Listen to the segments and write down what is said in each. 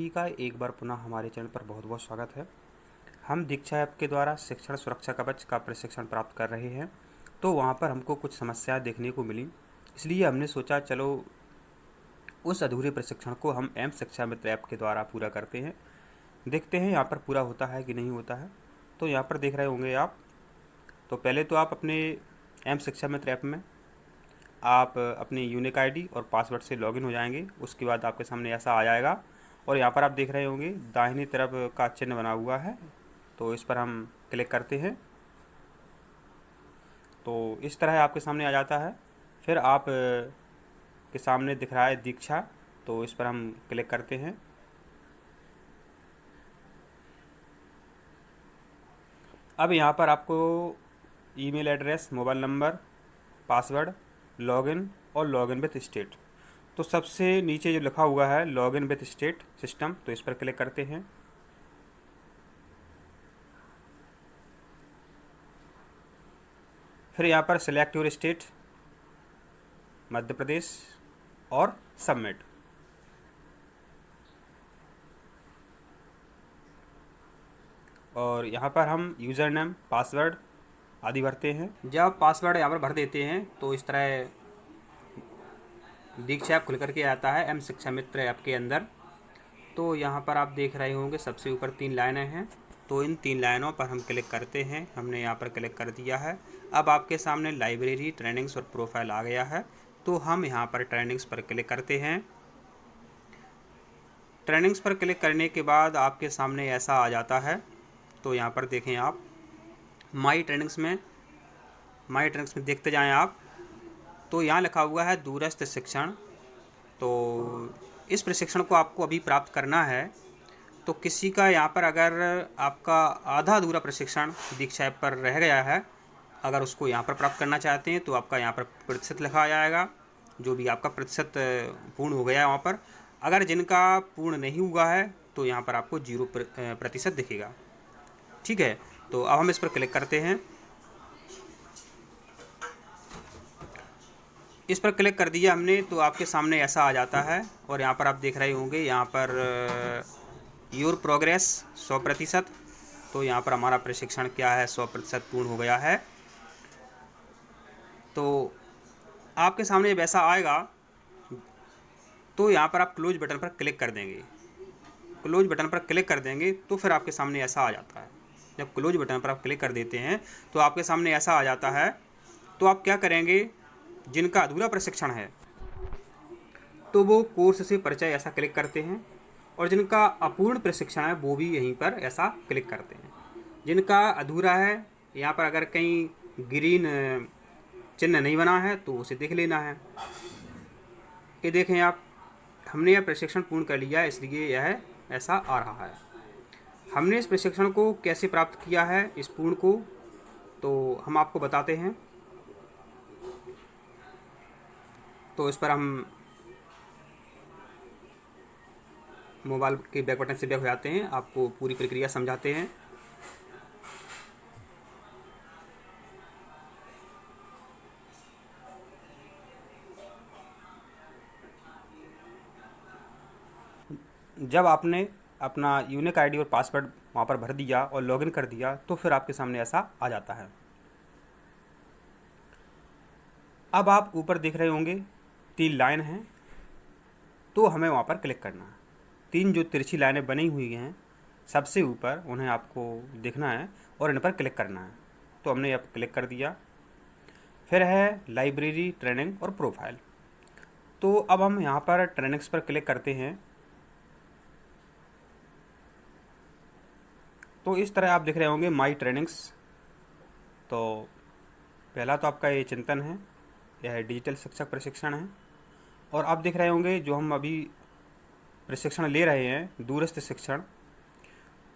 सभी का एक बार पुनः हमारे चैनल पर बहुत बहुत स्वागत है। हम दीक्षा ऐप के द्वारा शिक्षण सुरक्षा कवच का प्रशिक्षण प्राप्त कर रहे हैं, तो वहाँ पर हमको कुछ समस्याएं देखने को मिली। इसलिए हमने सोचा चलो उस अधूरे प्रशिक्षण को हम एम शिक्षा मित्र ऐप के द्वारा पूरा करते हैं। देखते हैं यहाँ पर पूरा होता है कि नहीं होता है। तो यहाँ पर देख रहे होंगे आप, तो पहले तो आप अपने एम शिक्षा मित्र ऐप में आप अपनी यूनिक आईडी और पासवर्ड से लॉगिन हो जाएंगे। उसके बाद आपके सामने ऐसा आ जाएगा और यहाँ पर आप देख रहे होंगे दाहिनी तरफ का चिन्ह बना हुआ है, तो इस पर हम क्लिक करते हैं तो इस तरह आपके सामने आ जाता है। फिर आप के सामने दिख रहा है दीक्षा, तो इस पर हम क्लिक करते हैं। अब यहाँ पर आपको email address, mobile number, password, login और लॉगिन विथ स्टेट, तो सबसे नीचे जो लिखा हुआ है लॉगिन विथ स्टेट सिस्टम, तो इस पर क्लिक करते हैं। फिर यहाँ पर select your state, Madhya Pradesh और सबमिट। और यहाँ पर हम यूज़र नेम, पासवर्ड आदि भरते हैं। जब पासवर्ड यहाँ पर भर देते हैं तो इस तरह दीक्षा ऐप खुल करके आता है एम शिक्षा मित्र ऐप के अंदर। तो यहाँ पर आप देख रहे होंगे सबसे ऊपर 3 लाइनें हैं, तो इन 3 लाइनों पर हम क्लिक करते हैं। हमने यहाँ पर क्लिक कर दिया है। अब आपके सामने लाइब्रेरी, ट्रेनिंग्स और प्रोफाइल आ गया है, तो हम यहाँ पर ट्रेनिंग्स पर क्लिक करते हैं। ट्रेनिंग्स पर क्लिक करने के बाद आपके सामने ऐसा आ जाता है। तो यहाँ पर देखें आप माई ट्रेनिंग्स में देखते जाएं आप, तो यहाँ लिखा हुआ है दूरस्थ शिक्षण। तो इस प्रशिक्षण को आपको अभी प्राप्त करना है। तो किसी का यहाँ पर अगर आपका आधा अधूरा प्रशिक्षण दीक्षा ऐप पर रह गया है, अगर उसको यहाँ पर प्राप्त करना चाहते हैं तो आपका यहाँ पर प्रतिशत लिखा जाएगा, जो भी आपका प्रतिशत पूर्ण हो गया है वहाँ पर। अगर जिनका पूर्ण नहीं हुआ है तो यहाँ पर आपको 0% दिखेगा। ठीक है, तो अब हम इस पर क्लिक करते हैं। इस पर क्लिक कर दिया हमने, तो आपके सामने ऐसा आ जाता है। और यहाँ पर आप देख रहे होंगे यहाँ पर योर प्रोग्रेस 100%। तो यहाँ पर हमारा प्रशिक्षण क्या है, 100% पूर्ण हो गया है। तो आपके सामने जब ऐसा आएगा तो यहाँ पर आप क्लोज बटन पर क्लिक कर देंगे। क्लोज बटन पर क्लिक कर देंगे तो फिर आपके सामने ऐसा आ जाता है। जब क्लोज बटन पर आप क्लिक कर देते हैं तो आपके सामने ऐसा आ जाता है। तो आप क्या करेंगे, जिनका अधूरा प्रशिक्षण है तो वो कोर्स से परिचय ऐसा क्लिक करते हैं, और जिनका अपूर्ण प्रशिक्षण है वो भी यहीं पर ऐसा क्लिक करते हैं। जिनका अधूरा है, यहाँ पर अगर कहीं ग्रीन चिन्ह नहीं बना है तो उसे देख लेना है। ये देखें आप, हमने यह प्रशिक्षण पूर्ण कर लिया है, इसलिए यह ऐसा आ रहा है। हमने इस प्रशिक्षण को कैसे प्राप्त किया है, इस पूर्ण को, तो हम आपको बताते हैं। तो इस पर हम मोबाइल के बैक बटन से बैक हो जाते हैं, आपको पूरी प्रक्रिया समझाते हैं। जब आपने अपना यूनिक आईडी और पासवर्ड वहाँ पर भर दिया और लॉगिन कर दिया तो फिर आपके सामने ऐसा आ जाता है। अब आप ऊपर देख रहे होंगे 3 लाइन हैं, तो हमें वहाँ पर क्लिक करना है। 3 जो तिरछी लाइनें बनी हुई हैं सबसे ऊपर, उन्हें आपको देखना है और इन पर क्लिक करना है। तो हमने अब क्लिक कर दिया। फिर है लाइब्रेरी, ट्रेनिंग और प्रोफाइल। तो अब हम यहाँ पर ट्रेनिंग्स पर क्लिक करते हैं। तो इस तरह आप देख रहे होंगे माई ट्रेनिंग्स। तो पहला तो आपका ये चिंतन है, यह डिजिटल शिक्षक प्रशिक्षण है। और आप देख रहे होंगे जो हम अभी प्रशिक्षण ले रहे हैं दूरस्थ शिक्षण,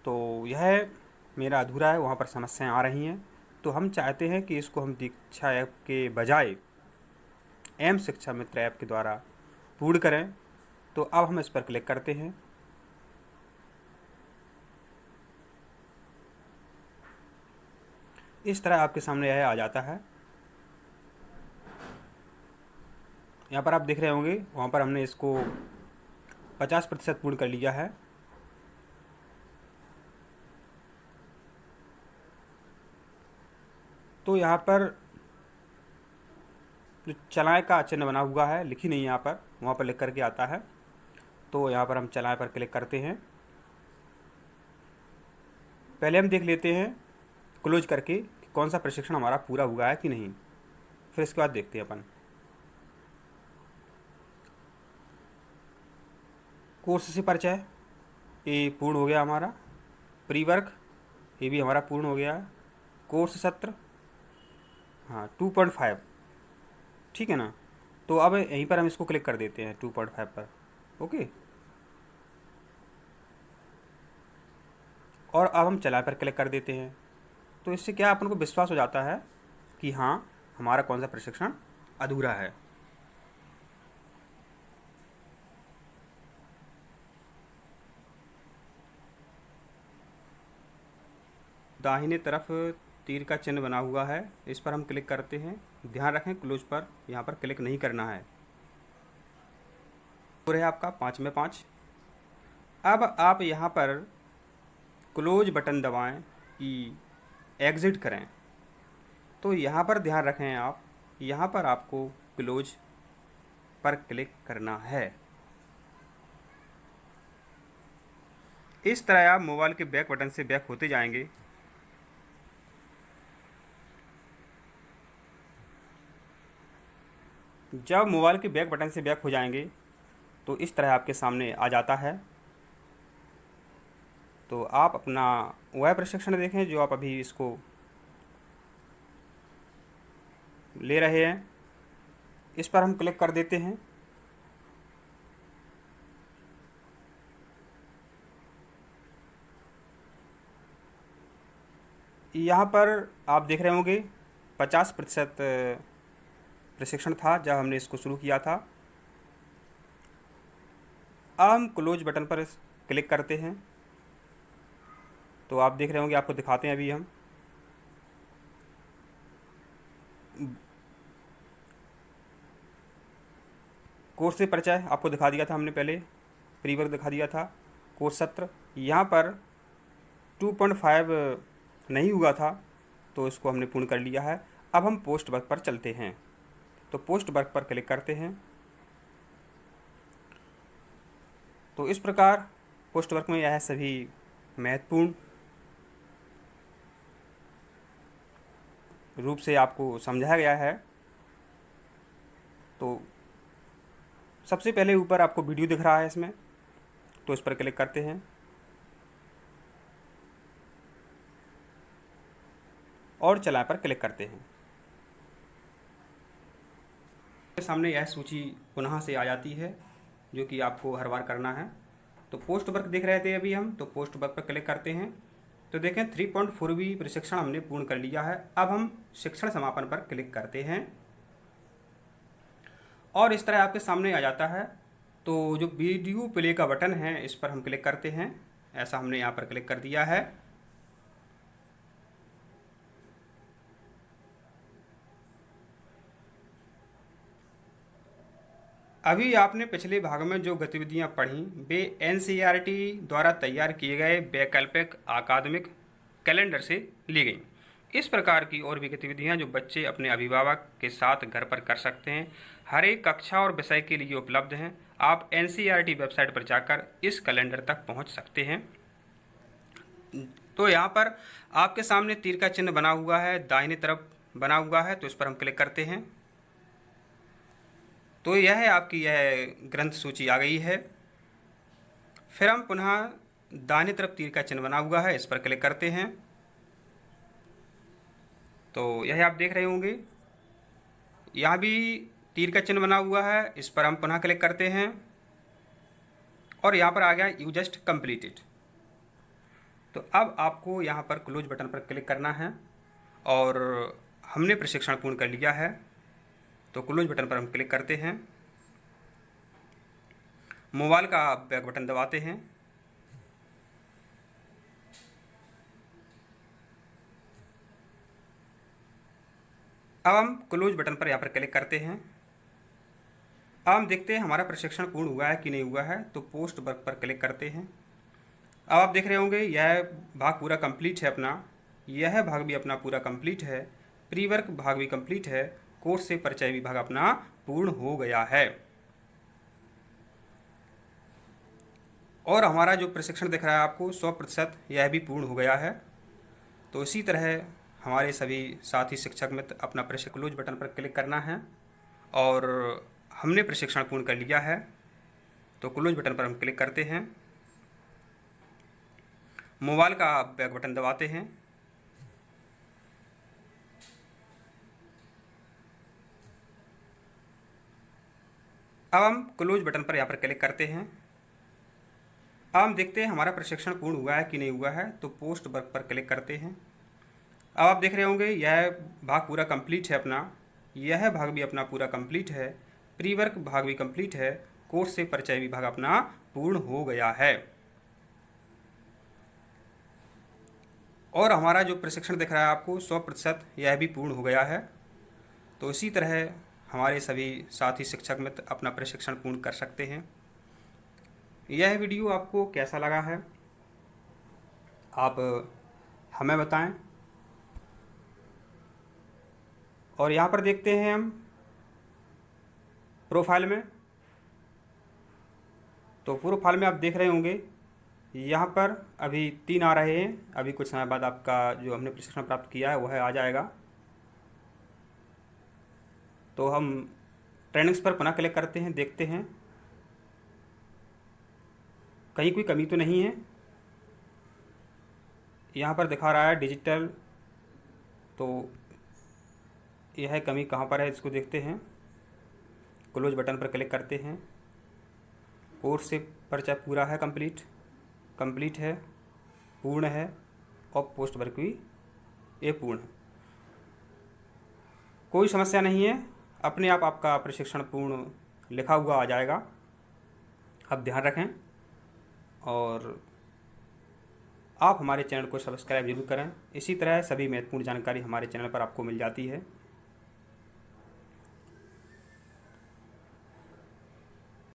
तो यह मेरा अधूरा है, वहाँ पर समस्याएं आ रही हैं। तो हम चाहते हैं कि इसको हम दीक्षा ऐप के बजाय एम शिक्षा मित्र ऐप के द्वारा पूर्ण करें। तो अब हम इस पर क्लिक करते हैं। इस तरह आपके सामने यह आ जाता है। यहाँ पर आप देख रहे होंगे वहाँ पर हमने इसको 50% पूर्ण कर लिया है। तो यहाँ पर जो चलाएँ का चिन्ह बना हुआ है, लिखी नहीं यहाँ पर, वहाँ पर लिख करके आता है। तो यहाँ पर हम चलाएँ पर क्लिक करते हैं। पहले हम देख लेते हैं क्लोज करके कि कौन सा प्रशिक्षण हमारा पूरा हुआ है कि नहीं, फिर इसके बाद देखते हैं अपन। कोर्स से परिचय ये पूर्ण हो गया हमारा। प्री वर्क ये भी हमारा पूर्ण हो गया है। कोर्स सत्र हाँ 2.5 ठीक है ना। तो अब यहीं पर हम इसको क्लिक कर देते हैं 2.5 पर। ओके, और अब हम चलाए पर क्लिक कर देते हैं। तो इससे क्या अपन को विश्वास हो जाता है कि हाँ हमारा कौन सा प्रशिक्षण अधूरा है। दाहिने तरफ तीर का चिन्ह बना हुआ है, इस पर हम क्लिक करते हैं। ध्यान रखें क्लोज पर यहाँ पर क्लिक नहीं करना है। और है आपका 5 में 5। अब आप यहाँ पर क्लोज बटन दबाएं कि एग्ज़िट करें। तो यहाँ पर ध्यान रखें आप, यहाँ पर आपको क्लोज पर क्लिक करना है। इस तरह आप मोबाइल के बैक बटन से बैक होते जाएंगे। जब मोबाइल के बैक बटन से बैक हो जाएंगे तो इस तरह आपके सामने आ जाता है। तो आप अपना वह प्रशिक्षण देखें जो आप अभी इसको ले रहे हैं। इस पर हम क्लिक कर देते हैं। यहाँ पर आप देख रहे होंगे 50% प्रशिक्षण था जब हमने इसको शुरू किया था। अब हम क्लोज बटन पर क्लिक करते हैं। तो आप देख रहे होंगे, आपको दिखाते हैं अभी हम। कोर्स से परिचय आपको दिखा दिया था हमने पहले, प्री वर्क दिखा दिया था। कोर्स सत्र यहाँ पर 2.5 नहीं हुआ था तो इसको हमने पूर्ण कर लिया है। अब हम पोस्ट वर्क पर चलते हैं। तो पोस्ट वर्क पर क्लिक करते हैं। तो इस प्रकार पोस्ट वर्क में यह सभी महत्वपूर्ण रूप से आपको समझाया गया है। तो सबसे पहले ऊपर आपको वीडियो दिख रहा है इसमें, तो इस पर क्लिक करते हैं और चलाएं पर क्लिक करते हैं। सामने यह सूची पुनः से आ जाती है जो कि आपको हर बार करना है। तो पोस्ट वर्क देख रहे थे अभी हम, तो पोस्ट वर्क पर क्लिक करते हैं। तो देखें 3.4 प्रशिक्षण हमने पूर्ण कर लिया है। अब हम शिक्षण समापन पर क्लिक करते हैं और इस तरह आपके सामने आ जाता है। तो जो वीडियो प्ले का बटन है इस पर हम क्लिक करते हैं। ऐसा हमने यहाँ पर क्लिक कर दिया है। अभी आपने पिछले भाग में जो गतिविधियां पढ़ी वे एनसीईआरटी द्वारा तैयार किए गए वैकल्पिक अकादमिक कैलेंडर से ली गई। इस प्रकार की और भी गतिविधियां जो बच्चे अपने अभिभावक के साथ घर पर कर सकते हैं, हर एक कक्षा और विषय के लिए उपलब्ध हैं। आप एनसीईआरटी वेबसाइट पर जाकर इस कैलेंडर तक पहुंच सकते हैं। तो यहाँ पर आपके सामने तीर का चिन्ह बना हुआ है, दाहिने तरफ बना हुआ है, तो इस पर हम क्लिक करते हैं। तो यह है आपकी यह ग्रंथ सूची आ गई है। फिर हम पुनः दाहिने तरफ तीर का चिन्ह बना हुआ है, इस पर क्लिक करते हैं। तो यह आप देख रहे होंगे, यहाँ भी तीर का चिन्ह बना हुआ है, इस पर हम पुनः क्लिक करते हैं और यहाँ पर आ गया यू जस्ट कंप्लीटेड। तो अब आपको यहाँ पर क्लोज बटन पर क्लिक करना है और हमने प्रशिक्षण पूर्ण कर लिया है। तो क्लोज बटन पर हम क्लिक करते हैं, मोबाइल का बैक बटन दबाते हैं। अब हम क्लोज बटन पर यहाँ पर क्लिक करते हैं। अब हम देखते हैं हमारा प्रशिक्षण पूर्ण हुआ है कि नहीं हुआ है। तो पोस्ट वर्क पर क्लिक करते हैं। अब आप देख रहे होंगे यह भाग पूरा कंप्लीट है अपना, यह भाग भी अपना पूरा कंप्लीट है। प्री वर्क भाग भी कंप्लीट है, कोर्स से परिचय विभाग अपना पूर्ण हो गया है। और हमारा जो प्रशिक्षण दिख रहा है आपको 100% यह भी पूर्ण हो गया है। तो इसी तरह हमारे सभी साथी शिक्षक मित्र अपना प्रशिक्षण क्लोज बटन पर क्लिक करना है और हमने प्रशिक्षण पूर्ण कर लिया है। तो क्लोज बटन पर हम क्लिक करते हैं, मोबाइल का बैक बटन दबाते हैं, अब हम क्लोज बटन पर यहाँ पर क्लिक करते हैं। अब हम देखते हैं हमारा प्रशिक्षण पूर्ण हुआ है कि नहीं हुआ है। तो पोस्ट वर्क पर क्लिक करते हैं। अब आप देख रहे होंगे यह भाग पूरा कंप्लीट है अपना, यह भाग भी अपना पूरा कंप्लीट है, प्री वर्क भाग भी कंप्लीट है, कोर्स से परिचय विभाग अपना पूर्ण हो गया है। और हमारा जो प्रशिक्षण दिख रहा है आपको 100% यह भी पूर्ण हो गया है। तो इसी तरह हमारे सभी साथी शिक्षक मित्र अपना प्रशिक्षण पूर्ण कर सकते हैं। यह वीडियो आपको कैसा लगा है आप हमें बताएं। और यहाँ पर देखते हैं हम प्रोफाइल में, तो प्रोफाइल में आप देख रहे होंगे यहाँ पर अभी 3 आ रहे हैं। अभी कुछ समय बाद आपका जो हमने प्रशिक्षण प्राप्त किया है वह आ जाएगा। तो हम ट्रेनिंग्स पर पुनः क्लिक करते हैं, देखते हैं कहीं कोई कमी तो नहीं है। यहाँ पर दिखा रहा है डिजिटल, तो यह कमी कहाँ पर है इसको देखते हैं। क्लोज बटन पर क्लिक करते हैं, कोर्स से परिचय पूरा है, कंप्लीट है, पूर्ण है, और पोस्ट वर्क भी ये पूर्ण है। कोई समस्या नहीं है, अपने आप आपका प्रशिक्षण पूर्ण लिखा हुआ आ जाएगा। आप ध्यान रखें और आप हमारे चैनल को सब्सक्राइब जरूर करें। इसी तरह सभी महत्वपूर्ण जानकारी हमारे चैनल पर आपको मिल जाती है।